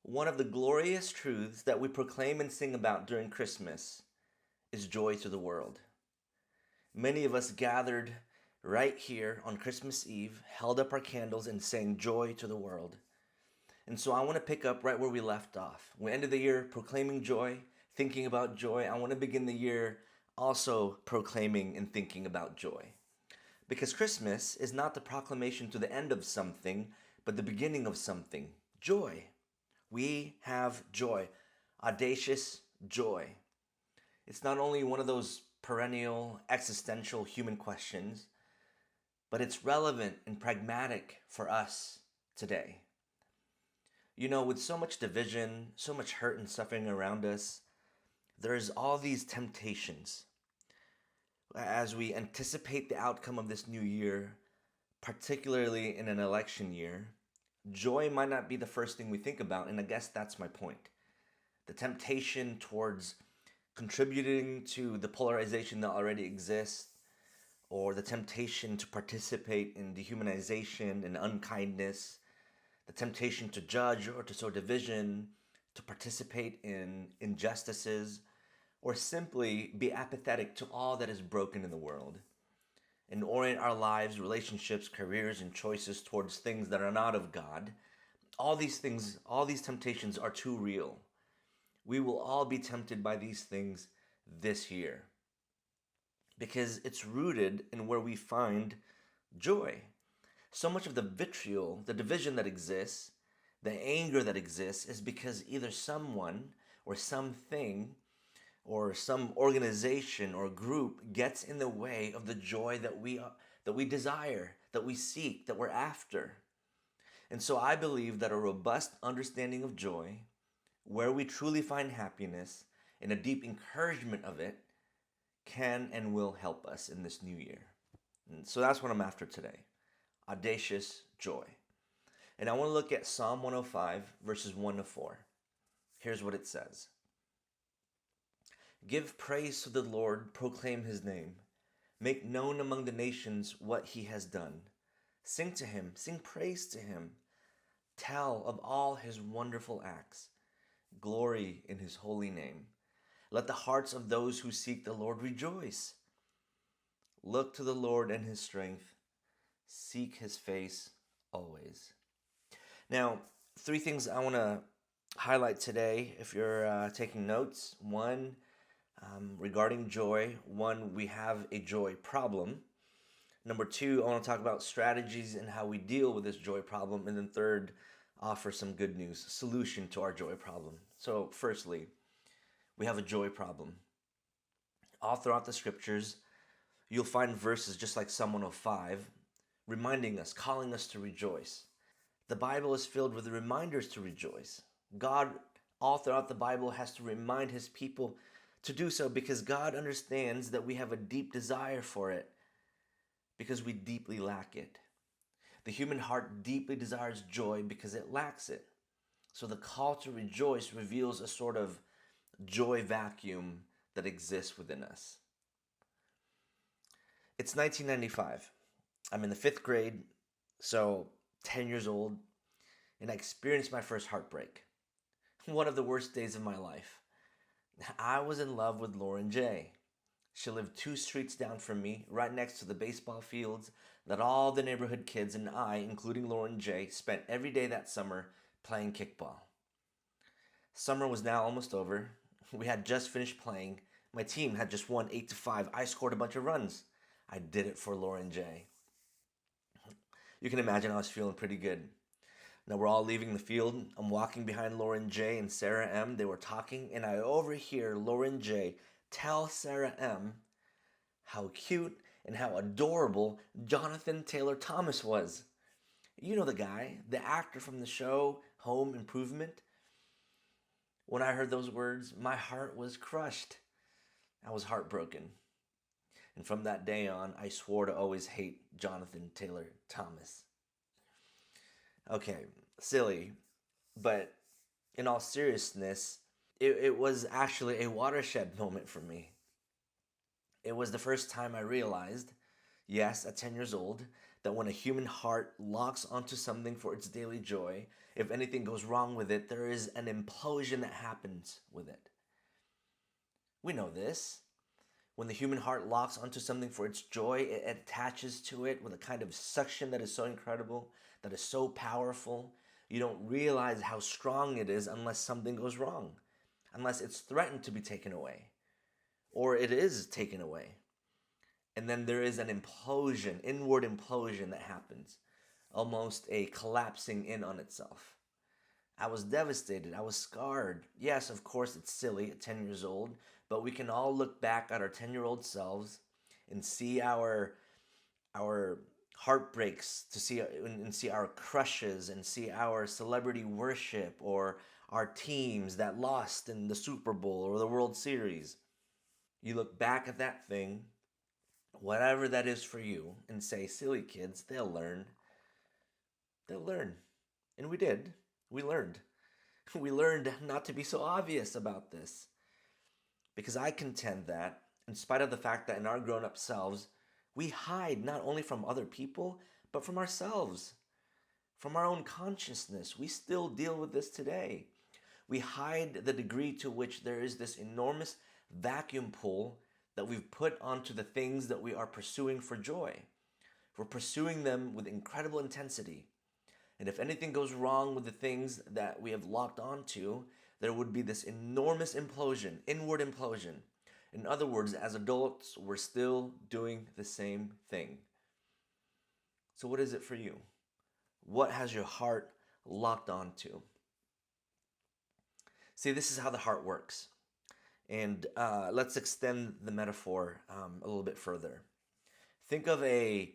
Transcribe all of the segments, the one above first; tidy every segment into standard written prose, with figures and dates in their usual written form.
One of the glorious truths that we proclaim and sing about during Christmas is joy to the world. Many of us gathered right here on Christmas Eve, held up our candles, and sang joy to the world. And so I want to pick up right where we left off. We ended the year proclaiming joy, thinking about joy. I want to begin the year also proclaiming and thinking about joy. Because Christmas is not the proclamation to the end of something, but the beginning of something joy. We have joy, audacious joy. It's not only one of those perennial existential human questions, but it's relevant and pragmatic for us today. You know, with so much division, so much hurt and suffering around us, there's all these temptations. As we anticipate the outcome of this new year, particularly in an election year, joy might not be the first thing we think about, and I guess that's my point. The temptation towards contributing to the polarization that already exists, or the temptation to participate in dehumanization and unkindness, the temptation to judge or to sow division, to participate in injustices, or simply be apathetic to all that is broken in the world, and orient our lives, relationships, careers, and choices towards things that are not of God. All these things, all these temptations are too real. We will all be tempted by these things this year because it's rooted in where we find joy. So much of the vitriol, the division that exists, the anger that exists is because either someone or something or some organization or group gets in the way of the joy that we desire, that we seek, that we're after. And so I believe that a robust understanding of joy, where we truly find happiness and a deep encouragement of it, can and will help us in this new year. And so that's what I'm after today. Audacious joy. And I want to look at Psalm 105, verses 1 to 4. Here's what it says. Give praise to the Lord, proclaim his name. Make known among the nations what he has done. Sing to him, sing praise to him. Tell of all his wonderful acts. Glory in his holy name. Let the hearts of those who seek the Lord rejoice. Look to the Lord and his strength. Seek his face always. Now, three things I want to highlight today if you're taking notes. One, regarding joy. One, we have a joy problem. Number two, I want to talk about strategies and how we deal with this joy problem. And then third, offer some good news, solution to our joy problem. So firstly, we have a joy problem. All throughout the scriptures, you'll find verses just like Psalm 105, reminding us, calling us to rejoice. The Bible is filled with reminders to rejoice. God, all throughout the Bible, has to remind his people to do so because God understands that we have a deep desire for it because we deeply lack it. The human heart deeply desires joy because it lacks it. So the call to rejoice reveals a sort of joy vacuum that exists within us. It's 1995. I'm in the fifth grade, so 10 years old, and I experienced my first heartbreak. One of the worst days of my life. I was in love with Lauren J. She lived 2 streets down from me, right next to the baseball fields that all the neighborhood kids and I, including Lauren J., spent every day that summer playing kickball. Summer was now almost over. We had just finished playing. My team had just won 8-5. I scored a bunch of runs. I did it for Lauren J. You can imagine I was feeling pretty good. Now we're all leaving the field. I'm walking behind Lauren J. and Sarah M. They were talking, and I overhear Lauren J. tell Sarah M. how cute and how adorable Jonathan Taylor Thomas was. You know the guy, the actor from the show Home Improvement. When I heard those words, my heart was crushed. I was heartbroken. And from that day on, I swore to always hate Jonathan Taylor Thomas. Okay, silly, but in all seriousness, it was actually a watershed moment for me. It was the first time I realized, yes, at 10 years old, that when a human heart locks onto something for its daily joy, if anything goes wrong with it, there is an implosion that happens with it. We know this. When the human heart locks onto something for its joy, it attaches to it with a kind of suction that is so incredible, that is so powerful. You don't realize how strong it is unless something goes wrong, unless it's threatened to be taken away, or it is taken away. And then there is an implosion, inward implosion that happens, almost a collapsing in on itself. I was devastated. I was scarred. Yes, of course, it's silly at 10 years old, but we can all look back at our 10-year-old selves and see our heartbreaks, to see and see our crushes, and see our celebrity worship, or our teams that lost in the Super Bowl or the World Series. You look back at that thing, whatever that is for you, and say, silly kids, they'll learn. They'll learn. And we did. We learned. We learned not to be so obvious about this. Because I contend that, in spite of the fact that in our grown up selves, we hide not only from other people, but from ourselves, from our own consciousness. We still deal with this today. We hide the degree to which there is this enormous vacuum pull that we've put onto the things that we are pursuing for joy. We're pursuing them with incredible intensity. And if anything goes wrong with the things that we have locked onto, there would be this enormous implosion, inward implosion. In other words, as adults, we're still doing the same thing. So, what is it for you? What has your heart locked onto? See, this is how the heart works. And let's extend the metaphor a little bit further. Think of a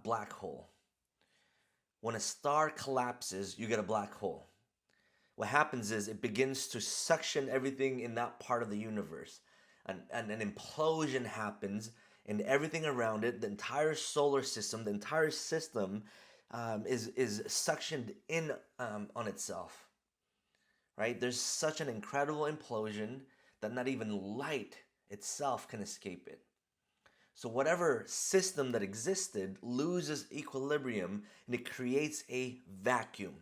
black hole. When a star collapses, you get a black hole. What happens is it begins to suction everything in that part of the universe. And an implosion happens, and everything around it, the entire solar system, the entire system is suctioned in on itself. Right? There's such an incredible implosion that not even light itself can escape it. So whatever system that existed loses equilibrium, and it creates a vacuum.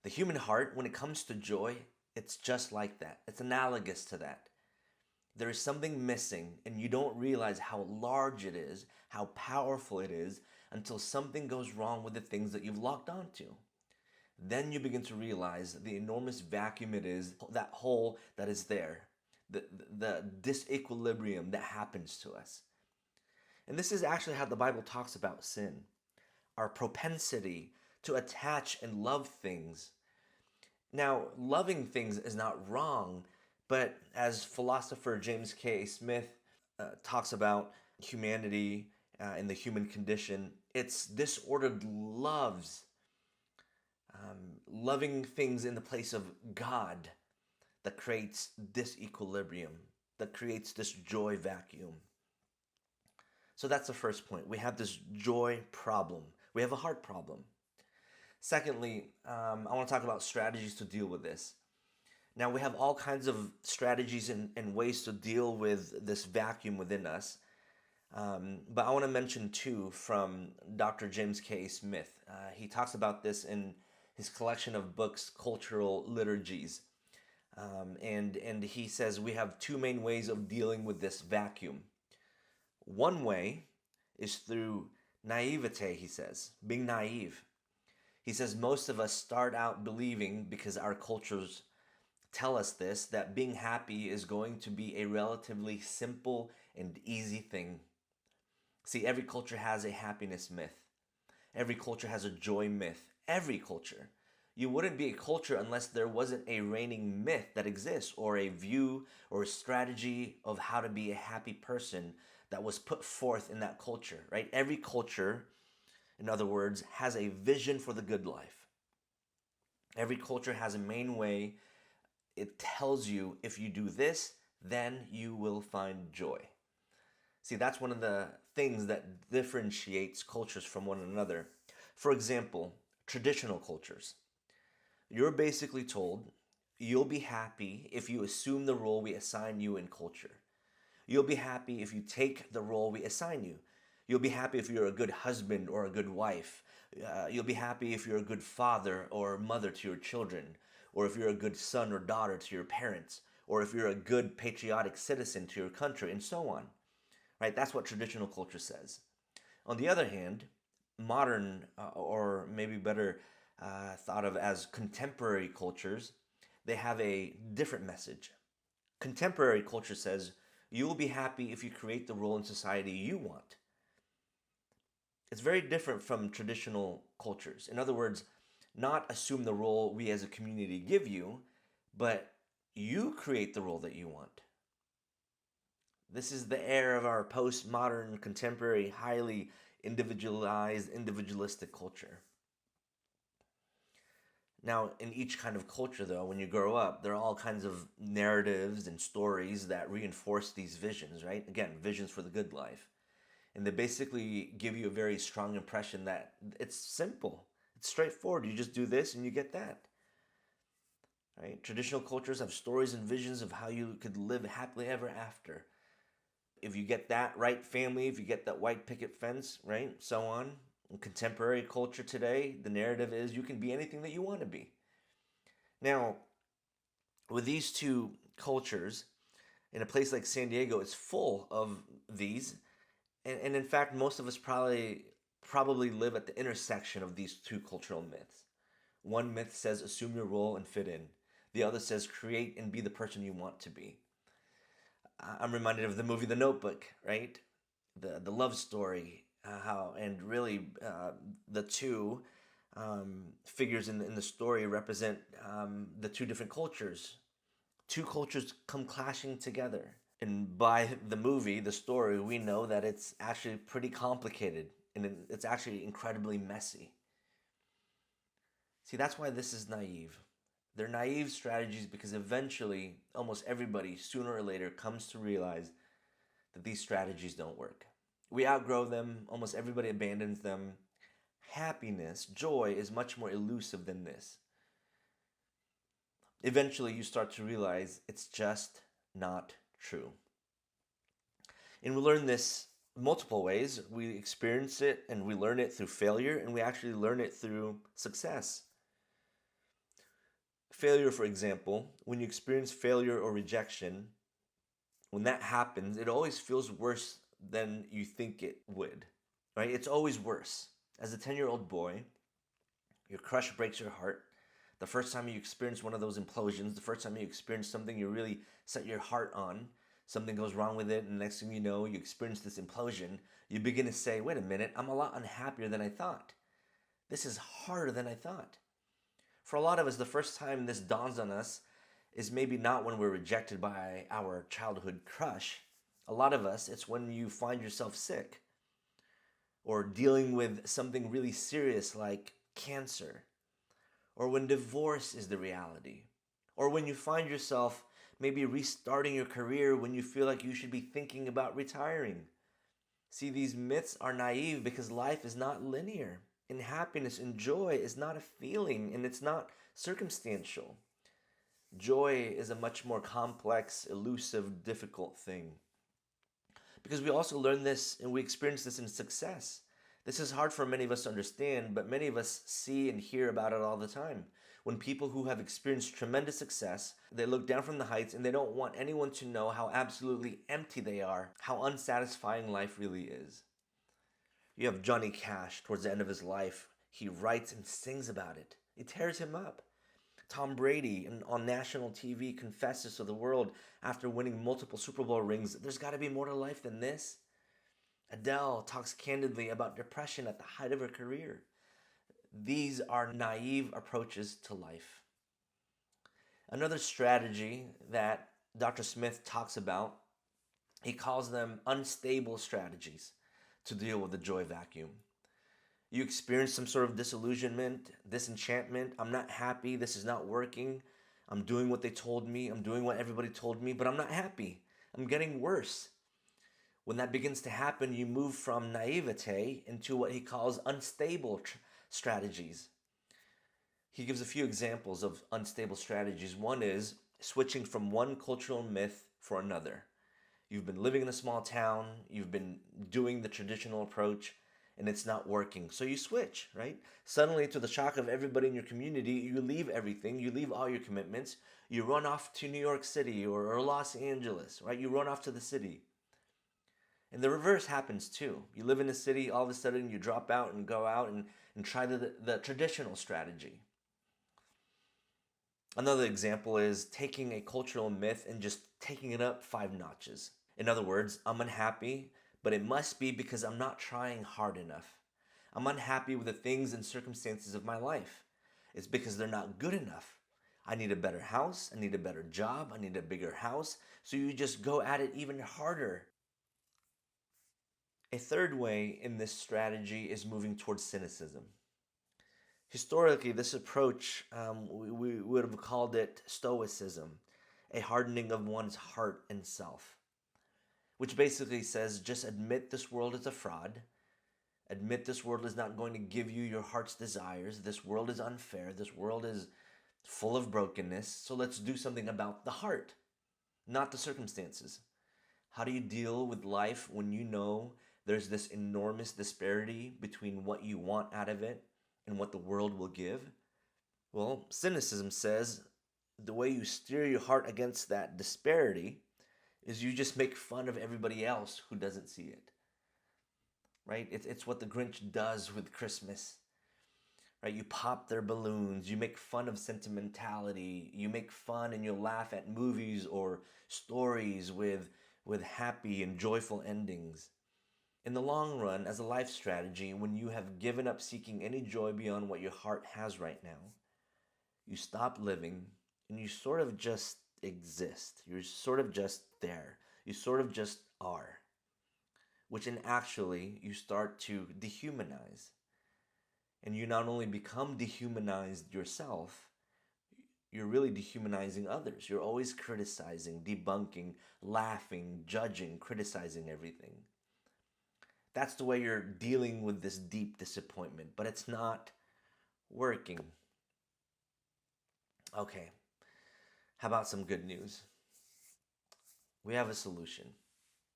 The human heart, when it comes to joy, it's just like that. It's analogous to that. There is something missing, and you don't realize how large it is, how powerful it is, until something goes wrong with the things that you've locked onto. Then you begin to realize the enormous vacuum it is, that hole that is there, the disequilibrium that happens to us. And this is actually how the Bible talks about sin, our propensity to attach and love things. Now, loving things is not wrong, but as philosopher James K. Smith talks about humanity and the human condition, it's disordered loves, loving things in the place of God, that creates disequilibrium, that creates this joy vacuum. So that's the first point. We have this joy problem. We have a heart problem. Secondly, I want to talk about strategies to deal with this. Now, we have all kinds of strategies and ways to deal with this vacuum within us. But I want to mention two from Dr. James K. Smith. He talks about this in his collection of books, Cultural Liturgies. And he says we have two main ways of dealing with this vacuum. One way is through naivete, he says, being naive. He says most of us start out believing, because our cultures tell us this, that being happy is going to be a relatively simple and easy thing. See, every culture has a happiness myth. Every culture has a joy myth. Every culture. You wouldn't be a culture unless there wasn't a reigning myth that exists, or a view or a strategy of how to be a happy person that was put forth in that culture, right? Every culture, in other words, has a vision for the good life. Every culture has a main way. It tells you, if you do this, then you will find joy. See, that's one of the things that differentiates cultures from one another. For example, traditional cultures. You're basically told you'll be happy if you assume the role we assign you in culture. You'll be happy if you take the role we assign you. You'll be happy if you're a good husband or a good wife. You'll be happy if you're a good father or mother to your children, or if you're a good son or daughter to your parents, or if you're a good patriotic citizen to your country, and so on. Right? That's what traditional culture says. On the other hand, modern, or maybe better thought of as contemporary cultures, they have a different message. Contemporary culture says you will be happy if you create the role in society you want. It's very different from traditional cultures. In other words, not assume the role we as a community give you, but you create the role that you want. This is the era of our postmodern, contemporary, highly individualized, individualistic culture. Now, in each kind of culture, though, when you grow up, there are all kinds of narratives and stories that reinforce these visions, right? Again, visions for the good life. And they basically give you a very strong impression that it's simple, it's straightforward. You just do this and you get that. Right? Traditional cultures have stories and visions of how you could live happily ever after. If you get that right family, if you get that white picket fence, right? So on. In contemporary culture today, the narrative is you can be anything that you want to be. Now, with these two cultures, in a place like San Diego, it's full of these. And in fact, most of us probably live at the intersection of these two cultural myths. One myth says assume your role and fit in. The other says create and be the person you want to be. I'm reminded of the movie The Notebook, right? The love story, how and really the two figures in the story represent the two different cultures. Two cultures come clashing together. And by the movie, the story, we know that it's actually pretty complicated and it's actually incredibly messy. See, that's why this is naive. They're naive strategies because eventually, almost everybody, sooner or later, comes to realize that these strategies don't work. We outgrow them, almost everybody abandons them. Happiness, joy, is much more elusive than this. Eventually, you start to realize it's just not true. And we learn this multiple ways. We experience it and we learn it through failure, and we actually learn it through success. Failure, for example, when you experience failure or rejection, when that happens, it always feels worse than you think it would, right? It's always worse. As a 10-year-old boy, your crush breaks your heart. The first time you experience one of those implosions, the first time you experience something you really set your heart on, something goes wrong with it, and the next thing you know, you experience this implosion, you begin to say, wait a minute, I'm a lot unhappier than I thought. This is harder than I thought. For a lot of us, the first time this dawns on us is maybe not when we're rejected by our childhood crush. A lot of us, it's when you find yourself sick or dealing with something really serious like cancer, or when divorce is the reality, or when you find yourself maybe restarting your career when you feel like you should be thinking about retiring. See, these myths are naive because life is not linear. And happiness and joy is not a feeling, and it's not circumstantial. Joy is a much more complex, elusive, difficult thing. Because we also learn this and we experience this in success. This is hard for many of us to understand, but many of us see and hear about it all the time. When people who have experienced tremendous success, they look down from the heights and they don't want anyone to know how absolutely empty they are, how unsatisfying life really is. You have Johnny Cash towards the end of his life. He writes and sings about it. It tears him up. Tom Brady on national TV confesses to the world after winning multiple Super Bowl rings, there's got to be more to life than this. Adele talks candidly about depression at the height of her career. These are naive approaches to life. Another strategy that Dr. Smith talks about, he calls them unstable strategies to deal with the joy vacuum. You experience some sort of disillusionment, disenchantment. I'm not happy. This is not working. I'm doing what they told me. I'm doing what everybody told me, but I'm not happy. I'm getting worse. When that begins to happen, you move from naivete into what he calls unstable strategies. He gives a few examples of unstable strategies. One is switching from one cultural myth for another. You've been living in a small town, you've been doing the traditional approach, and it's not working. So you switch, right? Suddenly, to the shock of everybody in your community, you leave everything, you leave all your commitments, you run off to New York City or Los Angeles, right? You run off to the city. And the reverse happens too. You live in a city, all of a sudden you drop out and go out and try the traditional strategy. Another example is taking a cultural myth and just taking it up 5 notches. In other words, I'm unhappy, but it must be because I'm not trying hard enough. I'm unhappy with the things and circumstances of my life. It's because they're not good enough. I need a better house, I need a better job, I need a bigger house. So you just go at it even harder. A third way in this strategy is moving towards cynicism. Historically, this approach, we would have called it stoicism, a hardening of one's heart and self, which basically says just admit this world is a fraud. Admit this world is not going to give you your heart's desires. This world is unfair. This world is full of brokenness. So let's do something about the heart, not the circumstances. How do you deal with life when you know there's this enormous disparity between what you want out of it and what the world will give? Well, cynicism says the way you steer your heart against that disparity is you just make fun of everybody else who doesn't see it. Right? It's what the Grinch does with Christmas. Right? You pop their balloons, you make fun of sentimentality, you make fun and you laugh at movies or stories with happy and joyful endings. In the long run, as a life strategy, when you have given up seeking any joy beyond what your heart has right now, you stop living and you sort of just exist. You're sort of just there. You sort of just are. Which in actually, you start to dehumanize. And you not only become dehumanized yourself, you're really dehumanizing others. You're always criticizing, debunking, laughing, judging, criticizing everything. That's the way you're dealing with this deep disappointment, but it's not working. Okay, how about some good news? We have a solution.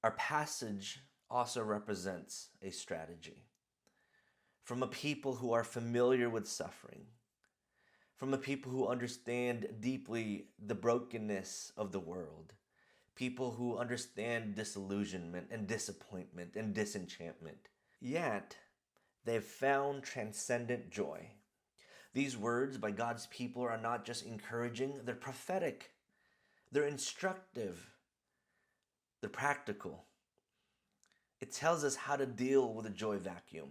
Our passage also represents a strategy from a people who are familiar with suffering, from a people who understand deeply the brokenness of the world, people who understand disillusionment and disappointment and disenchantment. Yet, they've found transcendent joy. These words by God's people are not just encouraging, they're prophetic, they're instructive, they're practical. It tells us how to deal with a joy vacuum.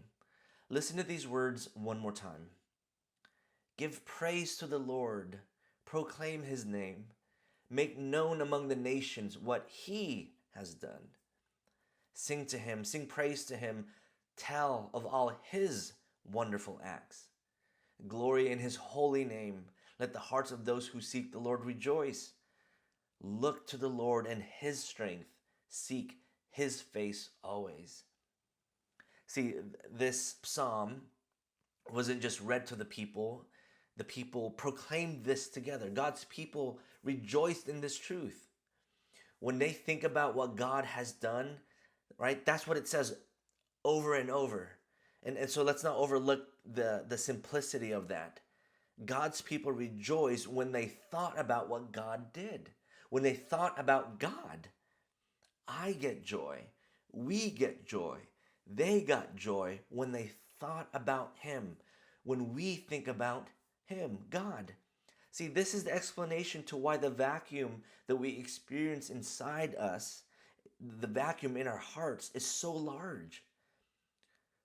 Listen to these words one more time. Give praise to the Lord, proclaim his name, make known among the nations what he has done. Sing to him, sing praise to him, tell of all his wonderful acts. Glory in his holy name. Let the hearts of those who seek the Lord rejoice. Look to the Lord and his strength. Seek his face always. See, this psalm wasn't just read to the people. The people proclaimed this together. God's people rejoiced in this truth. When they think about what God has done, right, that's what it says over and over. And so let's not overlook the simplicity of that. God's people rejoiced when they thought about what God did. When they thought about God. I get joy. We get joy. They got joy when they thought about him. When we think about him, God. See, this is the explanation to why the vacuum that we experience inside us, the vacuum in our hearts, is so large.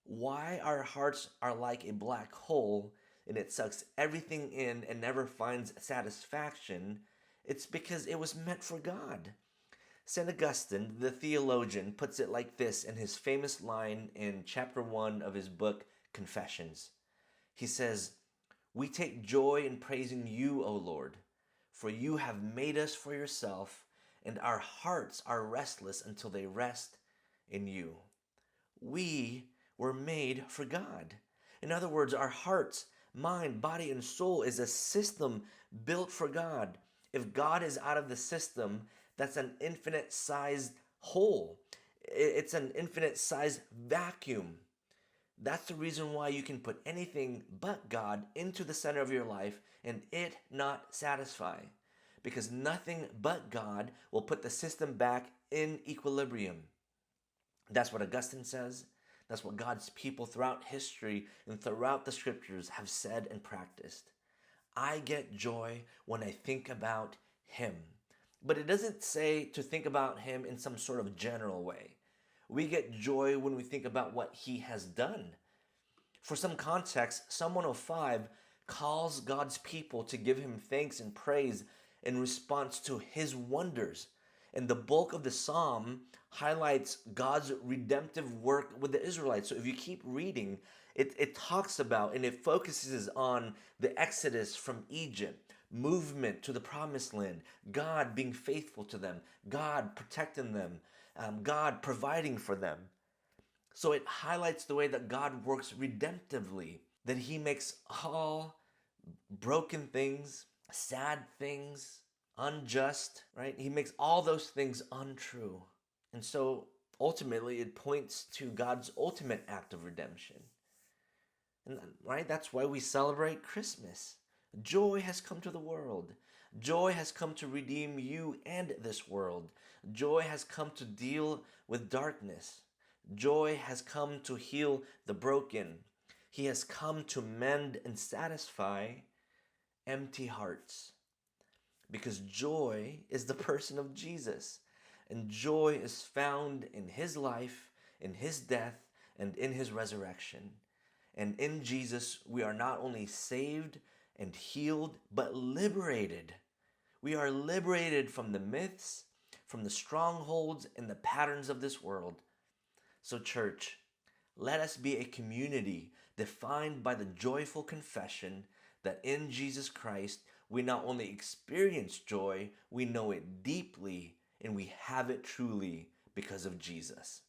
Why our hearts are like a black hole and it sucks everything in and never finds satisfaction, it's because it was meant for God. St. Augustine, the theologian, puts it like this in his famous line in chapter 1 of his book, Confessions. He says, "We take joy in praising you, O Lord, for you have made us for yourself, and our hearts are restless until they rest in you." We were made for God. In other words, our hearts, mind, body, and soul is a system built for God. If God is out of the system, that's an infinite sized hole. It's an infinite size vacuum. That's the reason why you can put anything but God into the center of your life and it not satisfy. Because nothing but God will put the system back in equilibrium. That's what Augustine says. That's what God's people throughout history and throughout the scriptures have said and practiced. I get joy when I think about Him. But it doesn't say to think about Him in some sort of general way. We get joy when we think about what He has done. For some context, Psalm 105 calls God's people to give Him thanks and praise in response to His wonders. And the bulk of the psalm highlights God's redemptive work with the Israelites. So if you keep reading, it talks about and it focuses on the exodus from Egypt, movement to the promised land, God being faithful to them, God protecting them, God providing for them. So it highlights the way that God works redemptively, that He makes all broken things, sad things, unjust, right? He makes all those things untrue. And so ultimately it points to God's ultimate act of redemption. And right, that's why we celebrate Christmas. Joy has come to the world. Joy has come to redeem you and this world. Joy has come to deal with darkness. Joy has come to heal the broken. He has come to mend and satisfy empty hearts. Because joy is the person of Jesus. And joy is found in His life, in His death, and in His resurrection. And in Jesus, we are not only saved and healed, but liberated. We are liberated from the myths, from the strongholds and the patterns of this world. So, church, let us be a community defined by the joyful confession that in Jesus Christ, we not only experience joy, we know it deeply, and we have it truly because of Jesus.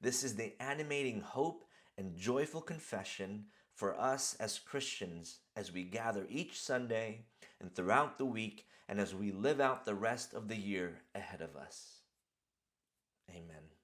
This is the animating hope and joyful confession for us as Christians as we gather each Sunday and throughout the week and as we live out the rest of the year ahead of us. Amen.